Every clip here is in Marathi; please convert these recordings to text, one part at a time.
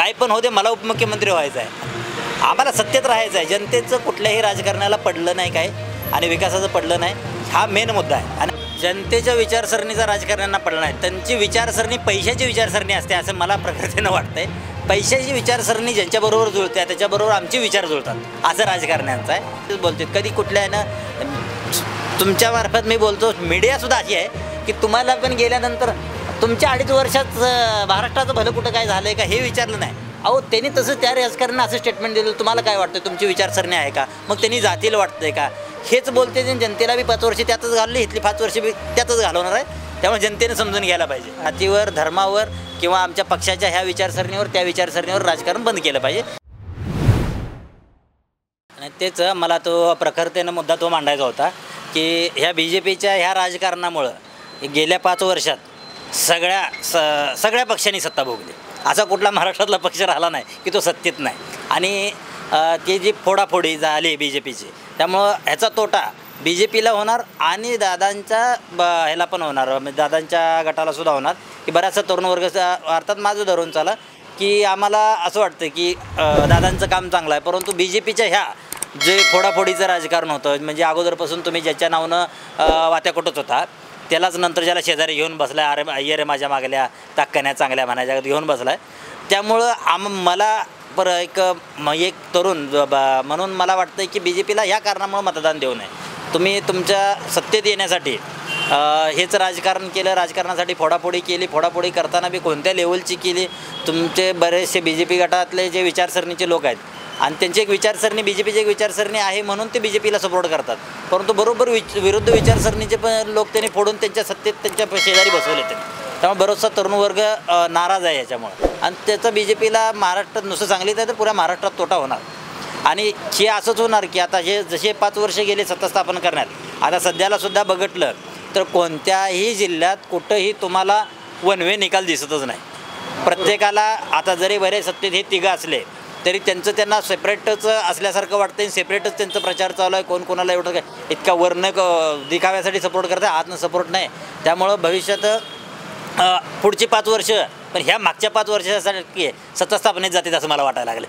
काय पण होते, मला उपमुख्यमंत्री व्हायचं आहे, आम्हाला सत्तेत राहायचं आहे. जनतेचं कुठल्याही राजकारणाला पडलं नाही काय आणि विकासाचं पडलं नाही, हा मेन मुद्दा आहे. आणि जनतेच्या विचारसरणीचा राजकारण्यांना पडलं नाही. त्यांची विचारसरणी पैशाची विचारसरणी असते असं मला प्रकृतीनं वाटतंय. पैशाची विचारसरणी ज्यांच्याबरोबर जुळते त्याच्याबरोबर आमचे विचार जुळतात, असं राजकारण्यांचं आहे. बोलते कधी कुठल्या ना तुमच्यामार्फत मी बोलतो, मीडियासुद्धा अशी आहे की तुम्हाला पण गेल्यानंतर तुमच्या 2.5 वर्षात महाराष्ट्राचं भलं कुठं काय झालं आहे का हे विचारलं नाही. अहो त्यांनी तसं त्या राजकारण्यांना असं स्टेटमेंट दिलं, तुम्हाला काय वाटतं, तुमची विचारसरणी आहे का, मग त्यांनी जातील वाटतंय का, हेच बोलते. जनतेला बी 5 वर्ष त्यातच घालली, इथली 5 वर्ष बी त्यातच घालवणार आहे. त्यामुळे जनतेने समजून घ्यायला पाहिजे. जातीवर, धर्मावर किंवा आमच्या पक्षाच्या ह्या विचारसरणीवर त्या विचारसरणीवर राजकारण बंद केलं पाहिजे. आणि तेच मला तो प्रखरतेनं मुद्दा तो मांडायचा होता की ह्या BJPच्या ह्या राजकारणामुळं गेल्या 5 वर्षात सगळ्या पक्षांनी सत्ता भोगली. असा कुठला महाराष्ट्रातला पक्ष राहिला नाही की तो सत्तेत नाही. आणि ती जी फोडाफोडी झाली BJPची, त्यामुळं ह्याचा तोटा BJPला होणार आणि दादांच्या ह्याला पण होणार, दादांच्या गटालासुद्धा होणार की बराचसा तरुण वर्ग अर्थात माझं धरून चाला की आम्हाला असं वाटतं की दादांचं काम चांगलं आहे, परंतु BJPच्या ह्या जे फोडाफोडीचं राजकारण होतं, म्हणजे अगोदरपासून तुम्ही ज्याच्या नावानं वात्याकुटत होता त्यालाच नंतर ज्याला शेजारी घेऊन बसलाय, अरे रे माझ्या मागल्या ताकण्या चांगल्या म्हणायच्या घेऊन बसलाय. त्यामुळं मला एक तरुण म्हणून मला वाटतं की BJPला ह्या कारणामुळे मतदान देऊ नये. तुम्ही तुमच्या सत्तेत येण्यासाठी हेच राजकारण केलं, राजकारणासाठी फोडाफोडी केली, फोडाफोडी करताना बी कोणत्या लेवलची केली. तुमचे बरेचसे BJP गटातले जे विचारसरणीचे लोक आहेत आणि त्यांची एक विचारसरणी BJPची एक विचारसरणी आहे म्हणून ते BJPला सपोर्ट करतात, परंतु बरोबर विरुद्ध विचारसरणीचे पण लोक त्यांनी फोडून त्यांच्या सत्तेत त्यांच्या शेजारी बसवले त्यांनी. त्यामुळे बराचसा तरुण वर्ग नाराज आहे याच्यामुळे आणि त्याचा BJPला महाराष्ट्रात नुसतं सांगलीत आहे तर पुऱ्या महाराष्ट्रात तोटा होणार. आणि हे असंच होणार की आता हे जसे 5 वर्ष गेले सत्ता स्थापन करण्यात, आता सध्यालासुद्धा बघितलं तर कोणत्याही जिल्ह्यात कुठंही तुम्हाला वन वे निकाल दिसतच नाही. प्रत्येकाला आता जरी बरे सत्तेत हे तिघं असले तरी त्यांना सेपरेटच असल्यासारखं वाटतं, सेपरेटच त्यांचा प्रचार चालू आहे. कोण कोणाला एवढं काय इतका वर्ण दिखाव्यासाठी सपोर्ट करतं, आतनं सपोर्ट नाही. त्यामुळं भविष्यात पुढची 5 वर्ष पण ह्या मागच्या 5 वर्षासाठी सत्ता स्थापनेत जातील असं मला वाटायला लागलं.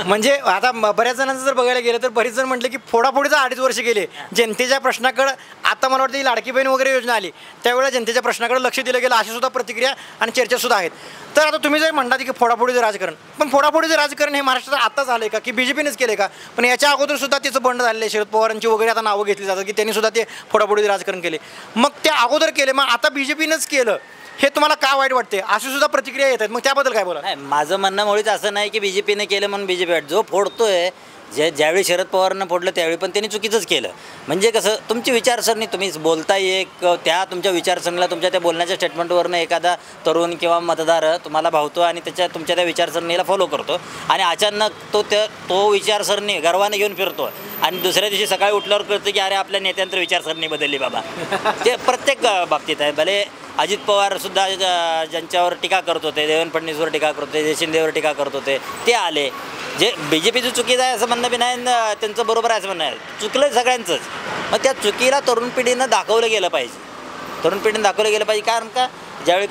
म्हणजे आता बऱ्याच जणांचं जर बघायला गेलं तर बरेच जण म्हटले की फोडाफोडीचा 2.5 वर्ष गेले, जनतेच्या प्रश्नाकडे आता मला वाटतं ही लाडकी बहीण वगैरे योजना आली त्यावेळेला जनतेच्या प्रश्नाकडे लक्ष दिलं गेलं, अशी सुद्धा प्रतिक्रिया आणि चर्चासुद्धा आहेत. तर आता तुम्ही जर म्हणतात की फोडाफोडीचं राजकारण, पण फोडाफोडीचं राजकारण हे महाराष्ट्रात आता झालं का की BJPनेच केले का? पण याच्या अगोदर सुद्धा त्याचं बंड झालेलं आहे. शरद पवारांची वगैरे आता नावं घेतली जातात की त्यांनी सुद्धा ते फोडाफोडीचं राजकारण केले. मग ते अगोदर केले, मग आता BJPनेच केलं, हे तुम्हाला का वाईट वाटते? अशी सुद्धा प्रतिक्रिया येतात, मग त्याबद्दल काय बोला? नाही, माझं म्हणणं मुळीच असं नाही की BJPने केलं म्हणून BJP जो फोडतोय, ज्यावेळी शरद पवारांना फोडलं त्यावेळी पण त्यांनी चुकीचंच केलं. म्हणजे कसं तुमची विचारसरणी तुम्ही बोलताय एक, त्या तुमच्या विचारसरणीला तुमच्या त्या बोलण्याच्या स्टेटमेंटवरनं एखादा तरुण किंवा मतदार तुम्हाला भावतो आणि तुमच्या त्या विचारसरणीला फॉलो करतो आणि अचानक तो विचारसरणी गर्वाने घेऊन फिरतो आणि दुसऱ्या दिवशी सकाळी उठल्यावर कळतं की अरे आपल्या नेत्यांतर विचारसरणी बदलली बाबा. ते प्रत्येक बाबतीत आहे. भले अजित पवारसुद्धा ज्यांच्यावर टीका करत होते, देवेंद्र फडणवीसवर टीका करत होते, जय शिंदेवर टीका करत होते, ते आले. जे BJPचं चुकीचं आहे असं म्हणणं बी नाही, त्यांचं बरोबर आहे असं म्हणणं आहे, चुकलं सगळ्यांचंच. मग त्या चुकीला तरुण पिढीनं दाखवलं गेलं पाहिजे, तरुण पिढीनं दाखवलं गेलं पाहिजे. कारण का ज्यावेळी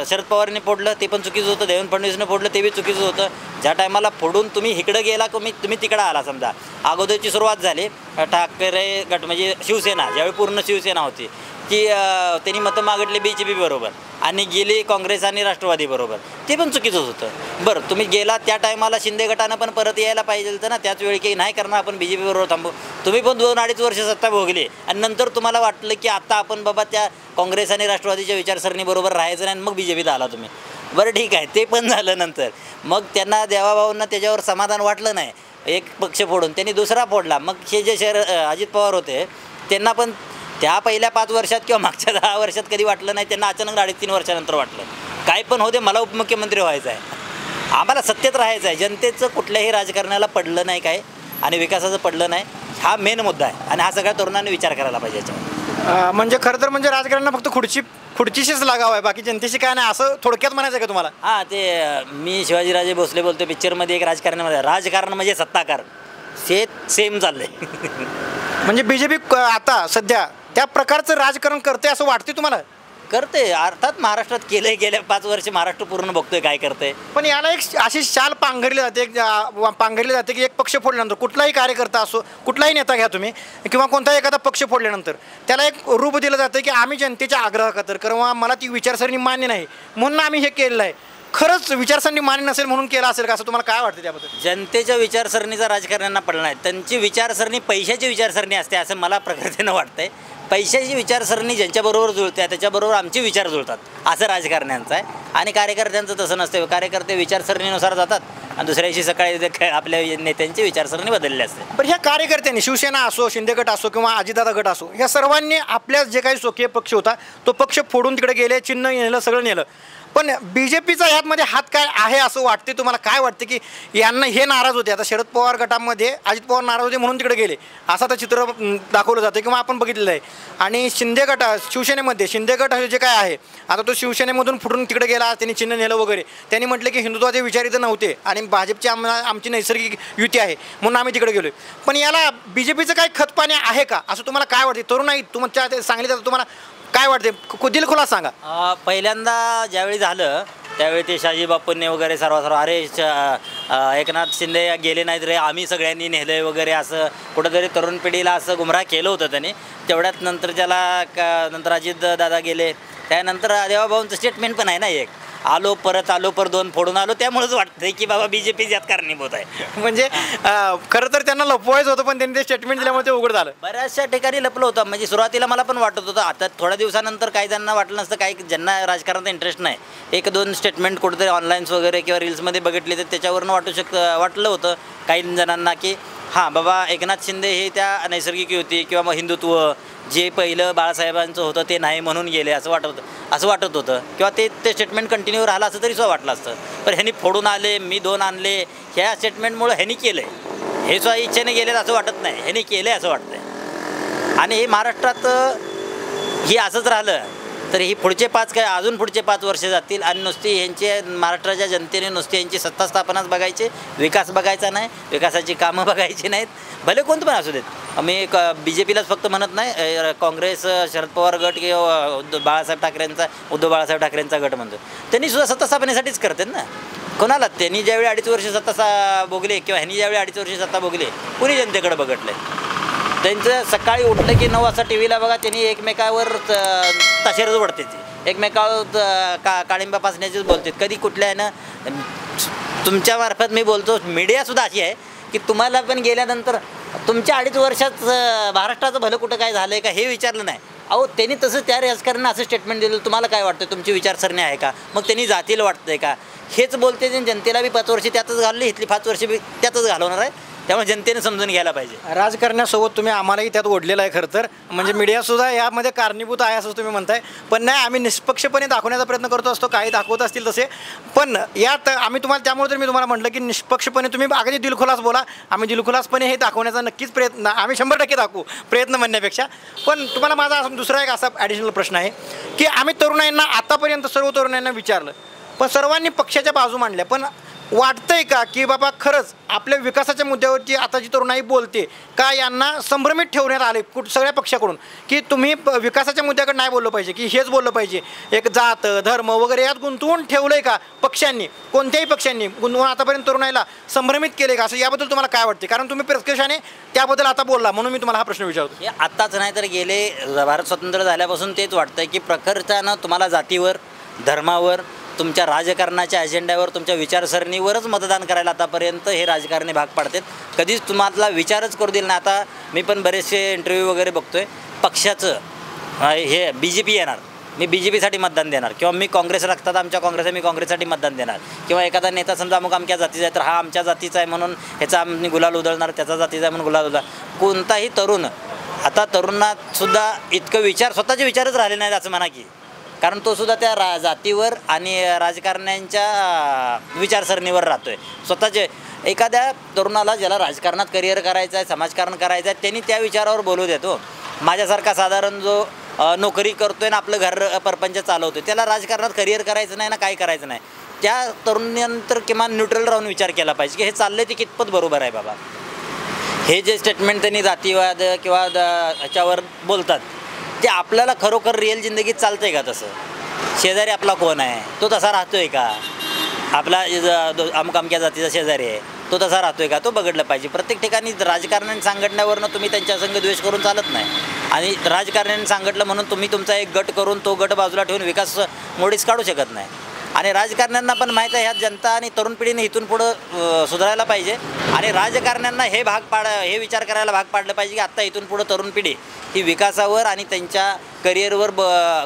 शरद पवारांनी फोडलं ते पण चुकीचं होतं, देवेंद्र फडणवीसनं फोडलं ते बी चुकीचं होतं. ज्या टायमाला फोडून तुम्ही इकडं गेला तुम्ही तिकडं आला, समजा अगोदरची सुरुवात झाली ठाकरे गट म्हणजे शिवसेना, ज्यावेळी पूर्ण शिवसेना होती की त्यांनी मतं मागितले BJP बरोबर आणि गेली काँग्रेस आणि राष्ट्रवादी बरोबर, ते पण चुकीचंच होतं. बरं तुम्ही गेला त्या टायमाला शिंदे गटानं पण परत यायला पाहिजे होतं ना, त्याच वेळी की नाही करणार आपण BJP बरोबर थांबू. तुम्ही पण 2-2.5 वर्ष सत्ता भोगली आणि नंतर तुम्हाला वाटलं की आता आपण बाबा त्या काँग्रेस आणि राष्ट्रवादीच्या विचारसरणीबरोबर राहायचं नाही आणि मग BJPत आला तुम्ही. बरं ठीक आहे, ते पण झालं नंतर. मग त्यांना देवाभाऊंना त्याच्यावर समाधान वाटलं नाही, एक पक्ष फोडून त्यांनी दुसरा फोडला. मग हे जे अजित पवार होते त्यांना पण त्या पहिल्या 5 वर्षात किंवा मागच्या 10 वर्षात कधी वाटलं नाही, त्यांना अचानक 2.5-3 वर्षानंतर वाटलं काय पण होते, मला उपमुख्यमंत्री व्हायचं आहे, आम्हाला सत्तेत राहायचं आहे. जनतेचं कुठल्याही राजकारणाला पडलं नाही काय आणि विकासाचं पडलं नाही, हा मेन मुद्दा आहे आणि हा सगळ्या तरुणांनी विचार करायला पाहिजे याच्यावर. म्हणजे खरं तर म्हणजे राजकारणाला फक्त खुर्चीशीच लागावं आहे, बाकी जनतेशी काय नाही असं थोडक्यात म्हणायचं का तुम्हाला? हां, ते मी शिवाजीराजे भोसले बोलतो पिक्चरमध्ये एक राजकारण म्हणजे सत्ताकार सेम चाललंय. म्हणजे BJP आता सध्या त्या प्रकारचं राजकारण करते असं वाटते तुम्हाला? करते अर्थात महाराष्ट्रात केलंय, गेल्या 5 वर्ष महाराष्ट्र पूर्ण बघतोय काय करतंय. पण याला एक अशी शाल पांघरली जाते पांघरली जाते की एक पक्ष फोडल्यानंतर कुठलाही कार्यकर्ता असो, कुठलाही नेता घ्या तुम्ही किंवा कोणताही एखादा पक्ष फोडल्यानंतर त्याला एक रूप दिलं जातं की आम्ही जनतेच्या आग्रह खातर किंवा मला ती विचारसरणी मान्य नाही म्हणून आम्ही हे केलेलं आहे. खरंच विचारसरणी मान्य नसेल म्हणून केलं असेल का, असं तुम्हाला काय वाटतं त्याबद्दल? जनतेच्या विचारसरणीचा राजकारण्यांना पडला नाही. त्यांची विचारसरणी पैशाची विचारसरणी असते असं मला प्रकृतीनं वाटतंय. पैशाची विचारसरणी ज्यांच्याबरोबर जुळते त्याच्याबरोबर आमचे विचार जुळतात असं राजकारण्यांचं आहे. आणि कार्यकर्त्यांचं तसं नसतं. कार्यकर्ते विचारसरणीनुसार जातात आणि दुसऱ्या दिवशी सकाळी आपल्या नेत्यांची विचारसरणी बदलली असते. पण ह्या कार्यकर्त्यांनी शिवसेना असो, शिंदे गट असो किंवा अजितदादा गट असो, ह्या सर्वांनी आपल्या जे काही स्वकीय पक्ष होता तो पक्ष फोडून तिकडे गेले, चिन्ह नेलं, सगळं नेलं. पण BJPचा ह्यातमध्ये हात काय आहे असं वाटते तुम्हाला? काय वाटते की यांना हे नाराज होते, आता शरद पवार गटामध्ये अजित पवार नाराज होते म्हणून तिकडे गेले असं तर चित्र दाखवलं जातं किंवा आपण बघितलेलं आहे. आणि शिंदे गट शिवसेनेमध्ये शिंदे गट जे काय आहे आता तो शिवसेनेमधून फुटून तिकडे गेला, त्यांनी चिन्ह नेलं वगैरे. त्यांनी म्हटलं की हिंदुत्वाचे विचार इथं नव्हते आणि भाजपची आमची नैसर्गिक युती आहे म्हणून आम्ही तिकडे गेलो. पण याला BJPचं काही खतपाणी आहे का असं तुम्हाला काय वाटते? तरुण नाही तुमच्या सांगली जातं, तुम्हाला काय वाटते? दिलखुलास सांगा. पहिल्यांदा ज्यावेळी झालं त्यावेळी ते शाजी बापूंनी वगैरे सर्व अरे एकनाथ शिंदे गेले नाहीत रे, आम्ही सगळ्यांनी नेलं वगैरे असं कुठंतरी तरुण पिढीला असं गुमराह केलं होतं त्यांनी. तेवढ्यात नंतर त्याला नंतर अजित दादा गेले, त्यानंतर देवाभाऊंचं स्टेटमेंट पण आहे ना एक, आलो परत आलो पर 2 फोडून आलो. त्यामुळेच वाटतंय की बाबा BJP यात कारणीभूत आहे. म्हणजे खरं तर त्यांना लपवायचं होतं पण त्यांनी ते स्टेटमेंट दिल्यामुळे ते उघड झालं. बऱ्याचशा ठिकाणी लपलं होतं. म्हणजे सुरुवातीला मला पण वाटत होतं. आता थोड्या दिवसानंतर काही जणांना वाटलं नसतं, काही ज्यांना राजकारणात इंटरेस्ट नाही, 1-2 स्टेटमेंट कुठेतरी ऑनलाईन्स वगैरे किंवा रील्समध्ये बघितले तर त्याच्यावरून वाटलं होतं काही जणांना की हां बाबा एकनाथ शिंदे हे त्या नैसर्गिक युती किंवा मग हिंदुत्व जे पहिलं बाळासाहेबांचं होतं ते नाही म्हणून गेले असं वाटत होतं किंवा ते स्टेटमेंट कंटिन्यू राहिलं असं तरी सुद्धा वाटलं असतं. पण ह्यांनी फोडून आले, मी 2 आणले, ह्या स्टेटमेंटमुळं ह्यांनी केलं आहे. हे सुद्धा इच्छेने गेले असं वाटत नाही, ह्यांनी केलं आहे असं वाटतंय. आणि हे महाराष्ट्रात हे असंच राहिलं तर ही अजून पुढचे 5 वर्ष जातील आणि नुसती ह्यांचे महाराष्ट्राच्या जनतेने नुसती यांची सत्ता स्थापनाच बघायचे, विकास बघायचा नाही, विकासाची कामं बघायची नाहीत. भले कोणतं पण असू देत. आम्ही BJPलाच फक्त म्हणत नाही, काँग्रेस, शरद पवार गट किंवा उद्धव बाळासाहेब ठाकरेंचा गट म्हणतो, त्यांनी सुद्धा सत्ता स्थापनेसाठीच करतात ना. कोणाला त्यांनी ज्यावेळी 2.5 वर्ष सत्ता भोगले किंवा ह्यांनी ज्यावेळी 2.5 वर्ष सत्ता भोगले कुणी जनतेकडे बघितलं? त्यांचं सकाळी उठलं की 9 वाजता TV ला बघा, त्यांनी एकमेकावर ताशेरच ओढते, एकमेकावर काळिंबा पासण्याचीच बोलतात. कधी कुठल्यानं तुमच्यामार्फत मी बोलतो, मीडियासुद्धा अशी आहे की तुम्हाला पण गेल्यानंतर तुमच्या 2.5 वर्षात महाराष्ट्राचं भलं कुठं काय झालं आहे का हे विचारलं नाही. अहो त्यांनी तसं त्या राजकारणानं असं स्टेटमेंट दिलं, तुम्हाला काय वाटतं, तुमची विचारसरणी आहे का, मग त्यांनी जातील वाटतंय का, हेच बोलते. जनतेला बी 5 वर्ष त्यातच घालली, इथली 5 वर्ष बी त्यातच घालवणार आहे. त्यामुळे जनतेने समजून घ्यायला पाहिजे. राजकारण्यासोबत तुम्ही आम्हालाही त्यात ओढलेलं आहे खरं तर, म्हणजे मीडियासुद्धा यामध्ये कारणीभूत आहे असं तुम्ही म्हणताय. पण नाही, आम्ही निष्पक्षपणे दाखवण्याचा प्रयत्न करतो असतो, काही दाखवत असतील तसे. पण यात आम्ही तुम्हाला त्यामुळे तर मी तुम्हाला म्हटलं की निष्पक्षपणे तुम्ही अगदी दिलखुलास बोला. आम्ही दिलखुलासपणे हे दाखवण्याचा नक्कीच प्रयत्न, आम्ही 100% दाखवू प्रयत्न म्हणण्यापेक्षा. पण तुम्हाला माझा दुसरा एक असा ॲडिशनल प्रश्न आहे की आम्ही तरुणांना आतापर्यंत सर्व तरुणांना विचारलं, पण सर्वांनी पक्षाच्या बाजू मांडल्या. पण वाटतंय का की बाबा खरंच आपल्या विकासाच्या मुद्द्यावरती आता जी तरुणाई बोलते का यांना संभ्रमित ठेवण्यात आले सगळ्या पक्षाकडून की तुम्ही विकासाच्या मुद्द्याकडे नाही बोललं पाहिजे, की हेच बोललं पाहिजे, एक जात धर्म वगैरे यात गुंतवून ठेवलं आहे का पक्षांनी, कोणत्याही पक्षांनी गुंतवून आतापर्यंत तरुणाईला संभ्रमित केले का, असं याबद्दल तुम्हाला काय वाटते? कारण तुम्ही प्रत्यक्षाने त्याबद्दल आता बोलला म्हणून मी तुम्हाला हा प्रश्न विचारतो. हे आत्ताच नाही तर गेले भारत स्वतंत्र झाल्यापासून तेच वाटतंय की प्रखरतेनं तुम्हाला जातीवर, धर्मावर, तुमच्या राजकारणाच्या अजेंड्यावर, तुमच्या विचारसरणीवरच मतदान करायला आतापर्यंत हे राजकारणी भाग पाडतात. कधीच तुम्हाला विचारच करू दिला नाही. आता मी पण बरेचसे इंटरव्ह्यू वगैरे बघतोय, पक्षाचं हे BJP येणार, मी BJPसाठी मतदान देणार, किंवा मी काँग्रेस लागतात आमच्या काँग्रेस आहे मी काँग्रेससाठी मतदान देणार, किंवा एखादा नेता समजा अमुक अमक्या जातीचा आहे तर हा आमच्या जातीचा आहे म्हणून ह्याचा आम्ही गुलाल उधळणार, त्याचा जातीचा आहे म्हणून गुलाल उधळणार. कोणताही तरुण आता तरुणातसुद्धा इतकं स्वतःचे विचारच राहिले नाहीत असं म्हणा की, कारण तो सुद्धा त्या जातीवर आणि राजकारण्यांच्या विचारसरणीवर राहतोय. स्वतःचे एखाद्या तरुणाला ज्याला राजकारणात करिअर करायचं आहे, समाजकारण करायचं आहे, त्यांनी त्या विचारावर बोलू देतो. माझ्यासारखा साधारण जो नोकरी करतोय ना आपलं घर परपंच चालवतोय, त्याला राजकारणात करिअर करायचं नाही ना काय करायचं नाही, त्या तरुणानंतर किमान न्यूट्रल राहून विचार केला पाहिजे की हे चाललंय ते कितपत बरोबर आहे बाबा. हे जे स्टेटमेंट त्यांनी जातीवाद किंवा ह्याच्यावर बोलतात ते आपल्याला खरोखर रिअल जिंदगीत चालतंय का तसं? शेजारी आपला कोण आहे, तो तसा राहतोय का? आपला अमुक अमक्या जातीचा शेजारी आहे, तो तसा राहतोय का? तो बघितलं पाहिजे. प्रत्येक ठिकाणी राजकारण्यांनी सांगण्यावरनं तुम्ही त्यांच्या संग द्वेष करून चालत नाही. आणि राजकारण्यांनी सांगितलं म्हणून तुम्ही तुमचा एक गट करून तो गट बाजूला ठेवून विकास मोडीस काढू शकत नाही. आणि राजकारण्यांना पण माहीत आहे ह्यात जनता आणि तरुण पिढीने इथून पुढं सुधारायला पाहिजे. आणि राजकारण्यांना हे विचार करायला भाग पाडलं पाहिजे की आत्ता इथून पुढं तरुण पिढी ही विकासावर आणि त्यांच्या करिअरवर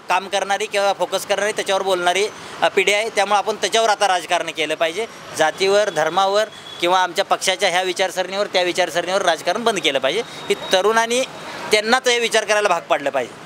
काम करणारी किंवा फोकस करणारी, त्याच्यावर बोलणारी पिढी आहे. त्यामुळे आपण त्याच्यावर आता राजकारण केलं पाहिजे. जातीवर, धर्मावर किंवा आमच्या पक्षाच्या ह्या विचारसरणीवर त्या विचारसरणीवर राजकारण बंद केलं पाहिजे. की तरुणांनी त्यांनाच हे विचार करायला भाग पाडलं पाहिजे.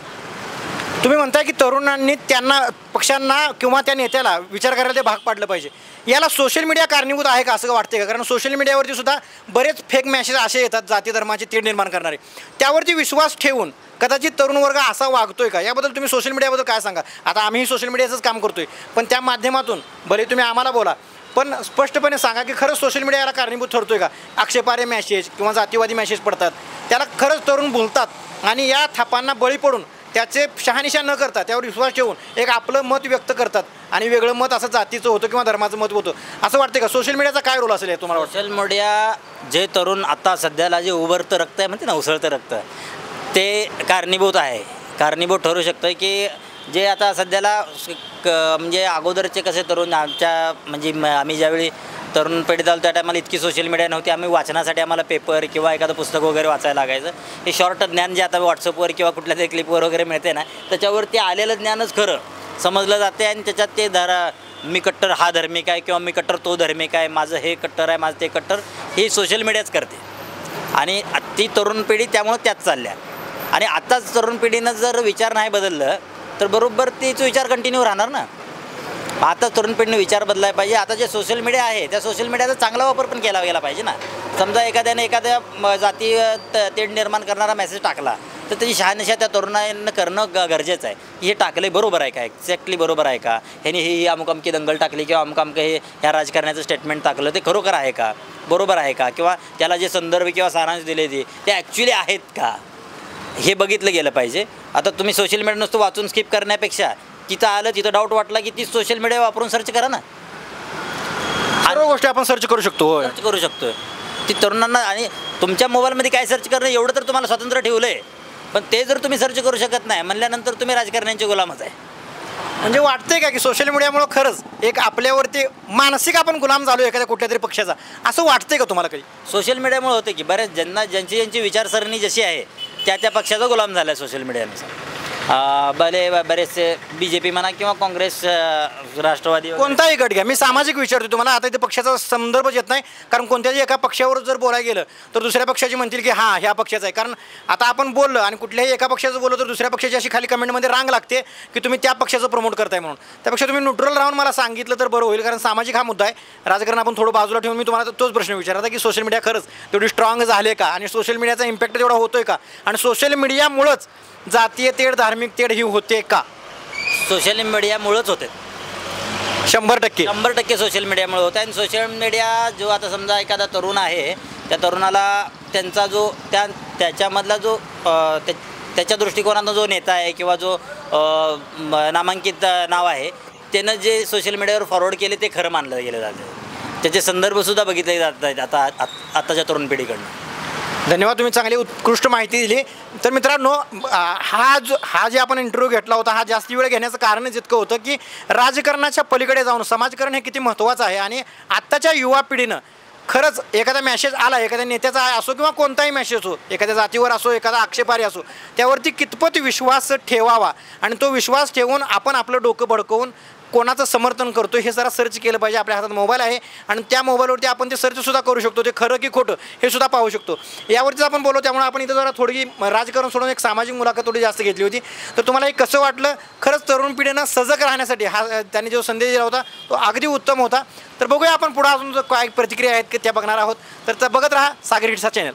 तुम्ही म्हणताय की तरुणांनी त्यांना, पक्षांना किंवा त्या नेत्याला विचार करायला ते भाग पाडलं पाहिजे. याला सोशल मीडिया कारणीभूत आहे का असं वाटते का? कारण सोशल मीडियावरती सुद्धा बरेच फेक मेसेज असे येतात जाती धर्माचे तेढ निर्माण करणारे. त्यावरती विश्वास ठेवून कदाचित तरुण वर्ग असा वागतोय का? याबद्दल तुम्ही सोशल मीडियाबद्दल काय सांगा? आता आम्ही सोशल मीडियाचंच काम करतोय, पण त्या माध्यमातून भले तुम्ही आम्हाला बोला, पण स्पष्टपणे सांगा की खरंच सोशल मीडिया याला कारणीभूत ठरतोय का? आक्षेपार्ह मेसेज किंवा जातीवादी मेसेज पडतात, त्याला खरंच तरुण बोलतात आणि या थापांना बळी पडून त्याचे शहानिशा न करता त्यावर विश्वास ठेवून एक आपलं मत व्यक्त करतात आणि वेगळं मत असं जातीचं होतं किंवा धर्माचं मत होतं, असं वाटतं का? सोशल मीडियाचा काय रोल असेल तुम्हाला? सोशल मीडिया जे तरुण आता सध्याला जे उभरतं रक्त आहे म्हणते ना, उसळतं रक्त, ते कारणीभूत आहे. कारणीभूत ठरू शकतं की जे आता सध्याला म्हणजे अगोदरचे कसे तरुण आमच्या म्हणजे आम्ही ज्यावेळी तरुण पिढीत आलो त्या टायमाला इतकी सोशल मीडिया नव्हती. आम्ही वाचनासाठी आम्हाला पेपर किंवा एखादं पुस्तक वगैरे वाचायला लागायचं. हे शॉर्ट ज्ञान जे आता व्हॉट्सअपवर किंवा कुठल्या तरी क्लिपवर वगैरे मिळते ना, त्याच्यावरती आलेलं ज्ञानच खरं समजलं जाते. आणि त्याच्यात ते मी कट्टर हा धार्मिक आहे किंवा मी कट्टर तो धार्मिक आहे, माझं हे कट्टर आहे, माझं ते कट्टर, हे सोशल मीडियाच करते. आणि ती तरुण पिढी त्यामुळं त्याच चालल्या. आणि आत्ताच तरुण पिढीनं जर विचार नाही बदललं तर बरोबर तीच विचार कंटिन्यू राहणार ना. आता तरुण पिढीने विचार बदलायला पाहिजे. आता जे सोशल मीडिया आहे त्या सोशल मीडियाचा चांगला वापर पण केला गेला पाहिजे ना. समजा एखाद्याने एखाद्या जाती तेढ निर्माण करणारा मेसेज टाकला तर त्याची शहानिशा त्या तरुणांना करणं गरजेचं आहे. हे टाकले बरोबर आहे का, एक्झॅक्टली बरोबर आहे का, ह्याने ही अमुक अमकी दंगल टाकली किंवा अमुक अमकं हे ह्या राजकारण्याचं स्टेटमेंट टाकलं ते खरोखर आहे का, बरोबर आहे का, किंवा त्याला जे संदर्भ किंवा सारांश दिले ते ॲक्च्युली आहेत का, हे बघितलं गेलं पाहिजे. आता तुम्ही सोशल मीडिया नुसतं वाचून स्किप करण्यापेक्षा तिथं आलं, तिथं डाऊट वाटला की ती सोशल मीडिया वापरून सर्च करा ना. सर्व गोष्टी आपण सर्च करू शकतो. सर्च करू शकतो ती तरुणांना. आणि तुमच्या मोबाईलमध्ये काय सर्च करणं एवढं तर तुम्हाला स्वातंत्र्य ठेवलं आहे, पण ते जर तुम्ही सर्च करू शकत नाही म्हणल्यानंतर तुम्ही राजकारण्यांचे गुलामच आहे. म्हणजे वाटतंय का की सोशल मीडियामुळं खरंच एक आपल्यावरती मानसिक आपण गुलाम झालो एखाद्या कुठल्या तरी पक्षाचा, असं वाटतंय का तुम्हाला काही? सोशल मीडियामुळे होते की बऱ्याच ज्यांची विचारसरणी जशी आहे त्या पक्षाचा गुलाम झाला आहे सोशल मीडियानुसार. बरेचसे BJP म्हणा किंवा काँग्रेस, राष्ट्रवादी, कोणताही गट घ्या. मी सामाजिक विचारतो तुम्हाला. आता इथे पक्षाचा संदर्भच येत नाही, कारण कोणत्याही एका पक्षावर जर बोलायला गेलं तर दुसऱ्या पक्षाची म्हणतील की हां ह्या पक्षाचा आहे. कारण आता आपण बोललं आणि कुठल्याही एका पक्षाचं बोललं तर दुसऱ्या पक्षाची अशी खाली कमेंटमध्ये रांग लागते की तुम्ही त्या पक्षाचं प्रमोट करताय म्हणून. त्यापेक्षा तुम्ही न्यूट्रल राहून मला सांगितलं तर बरं होईल, कारण सामाजिक हा मुद्दा आहे. राजकारण आपण थोडं बाजूला ठेवून मी तुम्हाला तोच प्रश्न विचारता की सोशल मीडिया खरंच तेवढी स्ट्रॉंग झाले का आणि सोशल मीडियाचा इम्पॅक्ट तेवढा होतोय का, आणि सोशल मीडियामुळंच जातीय तेढ, धार्मिक तेढ ही होते का? सोशल मीडियामुळंच होते. 100% सोशल मीडियामुळे होतं. आणि सोशल मीडिया जो आता समजा एखादा तरुण आहे त्या तरुणाला त्यांचा जो त्याच्यामधला जो त्याच्या दृष्टिकोनातून जो नेता आहे किंवा जो नामांकित नाव आहे त्यानं जे सोशल मीडियावर फॉरवर्ड केले ते खरं मानलं गेलं जातं. त्याचे संदर्भसुद्धा बघितले जात आहेत आताच्या तरुण पिढीकडनं. धन्यवाद, तुम्ही चांगली उत्कृष्ट माहिती दिली. तर मित्रांनो, हा जे आपण इंटरव्ह्यू घेतला होता हा जास्ती वेळ घेण्याचं कारणच इतकं होतं की राजकारणाच्या पलीकडे जाऊन समाजकारण हे किती महत्त्वाचं आहे. आणि आत्ताच्या युवा पिढीनं खरंच एखादा मेसेज आला, एखाद्या नेत्याचा असो किंवा कोणताही मेसेज असो, एखाद्या जातीवर असो, एखादा आक्षेपार्ह असो, त्यावरती कितपत विश्वास ठेवावा आणि तो विश्वास ठेवून आपण आपलं डोकं भडकवून कोणाचं समर्थन करतो हे जरा सर्च केलं पाहिजे. आपल्या हातात मोबाईल आहे आणि त्या मोबाईलवरती आपण ते सर्चसुद्धा करू शकतो, ते खरं की खोटं हे सुद्धा पाहू शकतो. यावरतीच आपण बोललो, त्यामुळे आपण इथं जरा थोडी राजकारण सोडून एक सामाजिक मुलाखत थोडी जास्त घेतली होती. तर तुम्हाला हे कसं वाटलं? खरंच तरुण पिढीनं सजग राहण्यासाठी त्यांनी जो संदेश दिला होता तो अगदी उत्तम होता. तर बघूया आपण पुढे अजून काय प्रतिक्रिया आहेत की त्या बघणार आहोत. तर बघत राहा सागर हिट्सचा चॅनल.